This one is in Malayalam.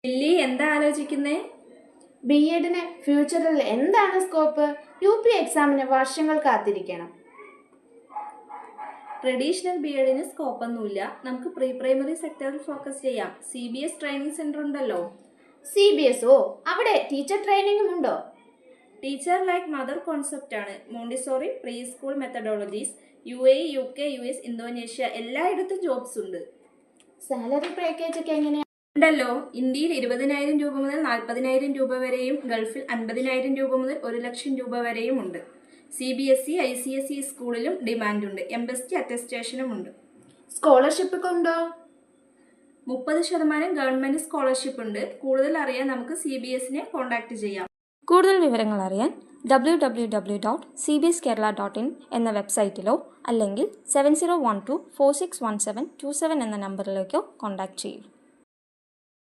ലില്ലി എന്താ ആലോചിക്കുന്നേ? ബി.എഡിന് ഫ്യൂച്ചറിൽ എന്താണ് സ്കോപ്പ്? UP എക്സാമിന് വർഷങ്ങൾ കാത്തിരിക്കണം. ട്രഡീഷണൽ ബി.എഡിന് സ്കോപ്പൊന്നുമില്ല. നമുക്ക് പ്രീ പ്രൈമറി സെക്ടറിൽ ഫോക്കസ് ചെയ്യാം. CBS ട്രെയിനിങ് സെന്റർ ഉണ്ടല്ലോ. CBS അവിടെ ടീച്ചർ ട്രെയിനിങ്ങും ഉണ്ടോ? ടീച്ചർ ലൈക്ക് മദർ കോൺസെപ്റ്റ് ആണ്. Montessori, pre school methodologies, UAE, UK, US, Indonesia എല്ലായിടത്തും ജോബ്സ് ഉണ്ട്. സാലറി പാക്കേജ് ഒക്കെ എങ്ങനെയാണ്? ഉണ്ടല്ലോ. ഇന്ത്യയിൽ 20,000 രൂപ മുതൽ 40,000 രൂപ വരെയും ഗൾഫിൽ 50,000 രൂപ മുതൽ 1,00,000 രൂപ വരെയും ഉണ്ട്. CBSE, ICSE സ്കൂളിലും ഡിമാൻഡ് ഉണ്ട്. എംബസി അറ്റസ്റ്റേഷനും ഉണ്ട്. സ്കോളർഷിപ്പ് ഒക്കെ ഉണ്ടോ? 30% ഗവൺമെന്റ് സ്കോളർഷിപ്പ് ഉണ്ട്. കൂടുതൽ അറിയാൻ നമുക്ക് CBSനെ കോൺടാക്ട് ചെയ്യാം. കൂടുതൽ വിവരങ്ങൾ അറിയാൻ www.cbskerala.in എന്ന വെബ്സൈറ്റിലോ അല്ലെങ്കിൽ 7012461727 എന്ന നമ്പറിലേക്കോ കോൺടാക്ട് ചെയ്യൂ.